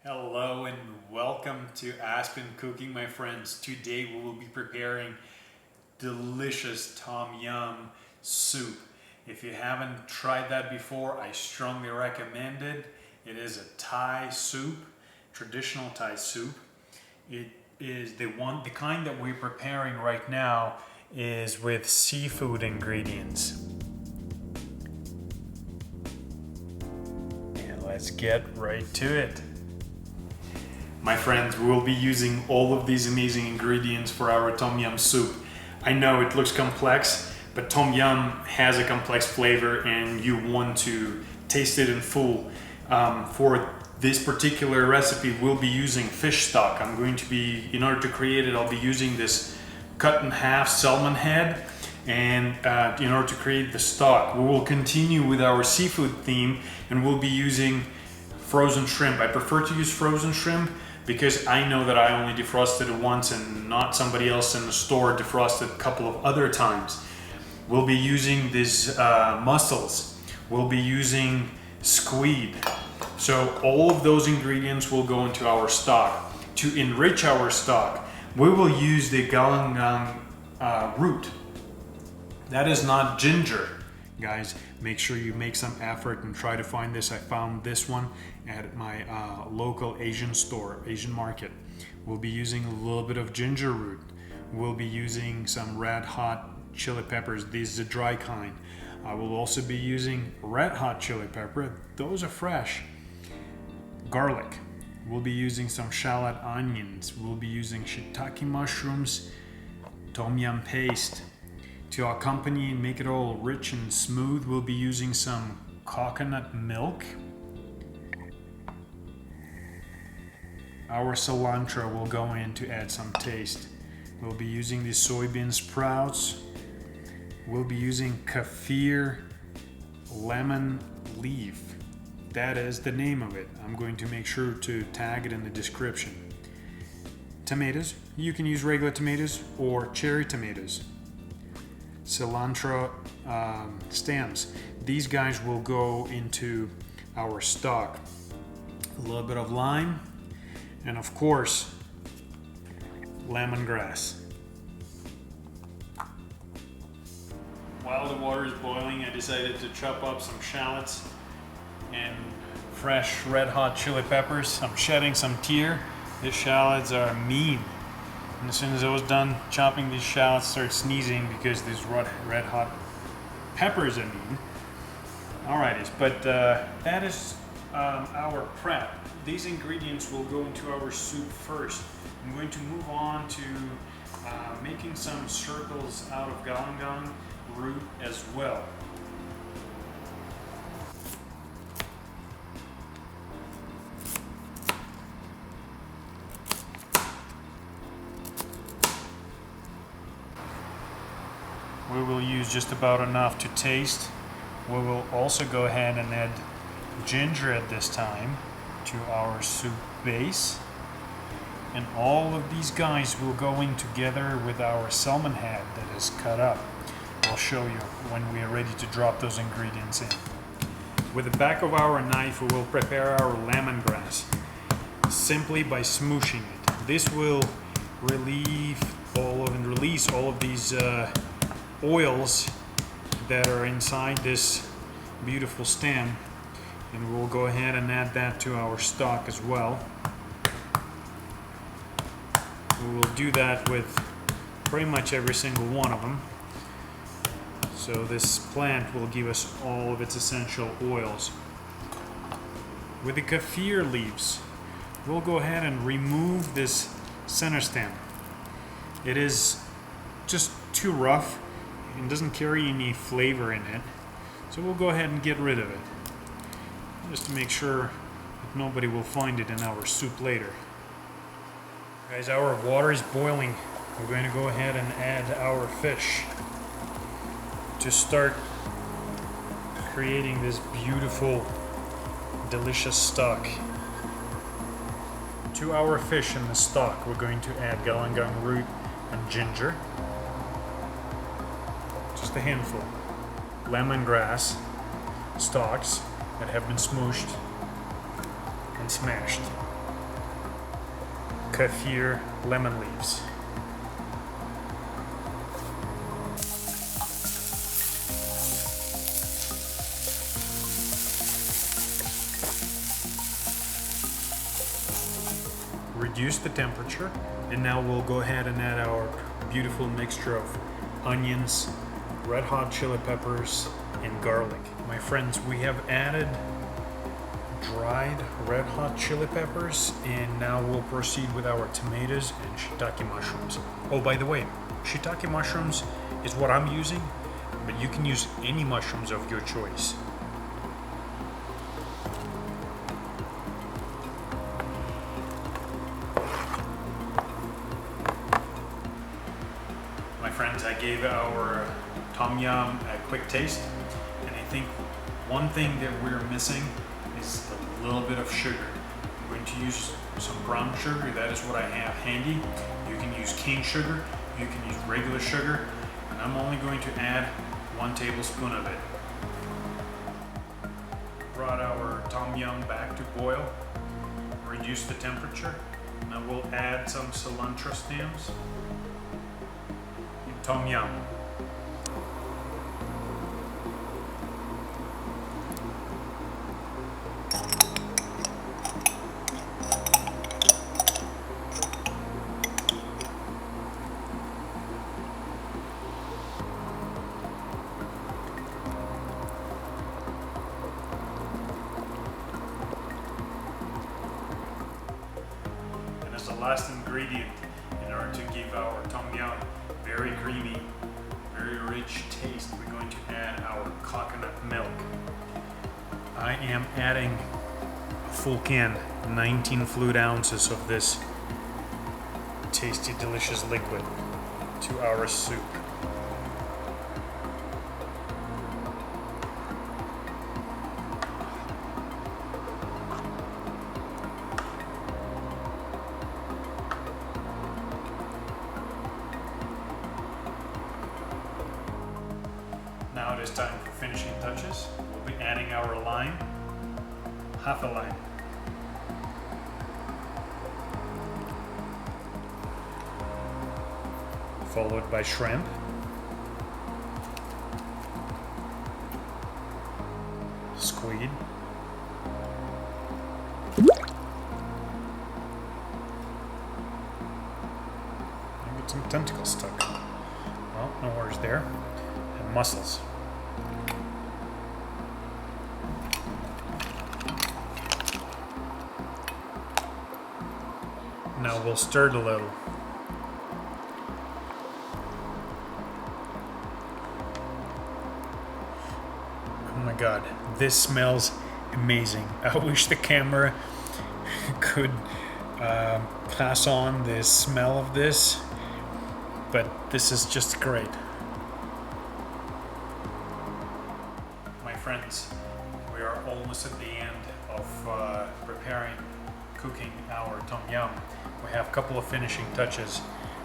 Hello and welcome to Aspen Cooking, my friends. Today we will be preparing delicious tom yum soup. If you haven't tried that before, I strongly recommend it. It is a Thai soup, traditional Thai soup. It is the kind that we're preparing right now is with seafood ingredients. And let's get right to it. My friends, we will be using all of these amazing ingredients for our tom yum soup. I know it looks complex, but tom yum has a complex flavor and you want to taste it in full. For this particular recipe, we'll be using fish stock. In order to create it, I'll be using this cut in half salmon head. And in order to create the stock, we will continue with our seafood theme and we'll be using frozen shrimp. I prefer to use frozen shrimp because I know that I only defrosted it once and not somebody else in the store defrosted a couple of other times. We'll be using these mussels. We'll be using squid. So all of those ingredients will go into our stock. To enrich our stock, we will use the Galangal Root. That is not ginger. Guys, make sure you make some effort and try to find this. I found this one at my local Asian store, Asian market. We'll be using a little bit of ginger root. We'll be using some red hot chili peppers. These are the dry kind. I will also be using red hot chili pepper. Those are fresh. Garlic. We'll be using some shallot onions. We'll be using shiitake mushrooms, tom yum paste. To accompany and make it all rich and smooth, we'll be using some coconut milk. Our cilantro will go in to add some taste. We'll be using the soybean sprouts. We'll be using Kaffir lemon leaf. That is the name of it. I'm going to make sure to tag it in the description. Tomatoes. You can use regular tomatoes or cherry tomatoes. Cilantro stems. These guys will go into our stock. A little bit of lime, and of course, lemongrass. While the water is boiling, I decided to chop up some shallots and fresh red hot chili peppers. I'm shedding some tear. These shallots are mean. And as soon as I was done chopping these shallots, I started sneezing because these red hot peppers are mean. Alrighty, but that is our prep. These ingredients will go into our soup first. I'm going to move on to making some circles out of Galangal Root as well. We will use just about enough to taste. We will also go ahead and add ginger at this time to our soup base. And all of these guys will go in together with our salmon head that is cut up. I'll show you when we are ready to drop those ingredients in. With the back of our knife, we will prepare our lemongrass simply by smooshing it. This will release all of these oils that are inside this beautiful stem, and we'll go ahead and add that to our stock as well. We will do that with pretty much every single one of them. So this plant will give us all of its essential oils. With the kaffir leaves, we'll go ahead and remove this center stem. It is just too rough and doesn't carry any flavor in it, so we'll go ahead and get rid of it just to make sure that nobody will find it in our soup later. Guys, our water is boiling. We're going to go ahead and add our fish to start creating this beautiful, delicious stock. To our fish in the stock, we're going to add Galangal Root and ginger. Just a handful. Lemongrass stalks that have been smooshed and smashed. Kaffir lemon leaves. Reduce the temperature, and now we'll go ahead and add our beautiful mixture of onions, red hot chili peppers, and garlic. My friends, we have added dried red hot chili peppers, and now we'll proceed with our tomatoes and shiitake mushrooms. Oh, by the way, shiitake mushrooms is what I'm using, but you can use any mushrooms of your choice. My friends, I gave our tom yum a quick taste, and I think one thing that we're missing is a little bit of sugar. I'm going to use some brown sugar. That is what I have handy. You can use cane sugar, you can use regular sugar, and I'm only going to add 1 tablespoon of it. Brought our tom yum back to boil, reduce the temperature. Now we'll add some cilantro stems and tom yum. The last ingredient in order to give our tom yum very creamy, very rich taste, we're going to add our coconut milk. I am adding a full can, 19 fluid ounces of this tasty, delicious liquid to our soup. Now it is time for finishing touches. We'll be adding our lime, half a lime. Followed by shrimp. Squid. I get some tentacles stuck. Well, no worries there. And mussels. Now we'll stir it a little. Oh my god, this smells amazing. I wish the camera could pass on the smell of this, but this is just great. My friends, we are almost at the end of cooking our tom yum. We have a couple of finishing touches.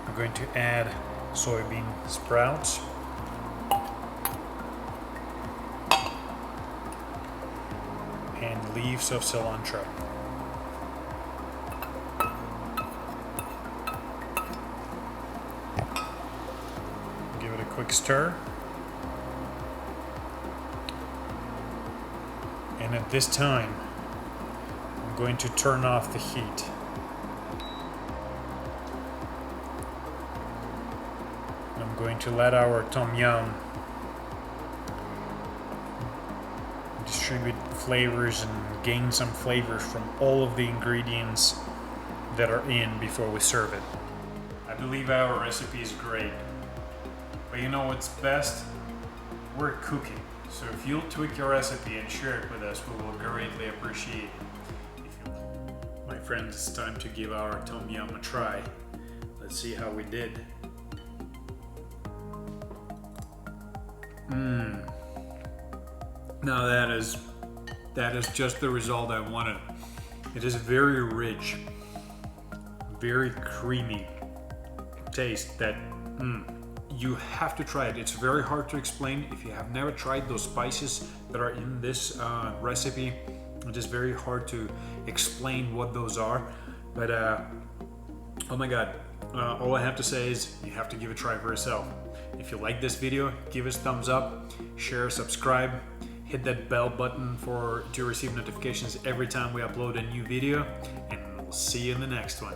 We're going to add soybean sprouts. And leaves of cilantro. Give it a quick stir. And at this time, I'm going to turn off the heat. I'm going to let our tom yum distribute flavors and gain some flavors from all of the ingredients that are in before we serve it. I believe our recipe is great, but you know what's best? We're cooking. So if you'll tweak your recipe and share it with us, we will greatly appreciate it. My friends, it's time to give our tom yum a try. Let's see how we did. Now that is just the result I wanted. It is very rich, very creamy taste that you have to try it. It's very hard to explain if you have never tried those spices that are in this recipe. It is very hard to explain what those are, but Oh my god, all I have to say is you have to give it a try for yourself. If you like this video, give us a thumbs up, share, subscribe, hit that bell button to receive notifications every time we upload a new video, and we'll see you in the next one.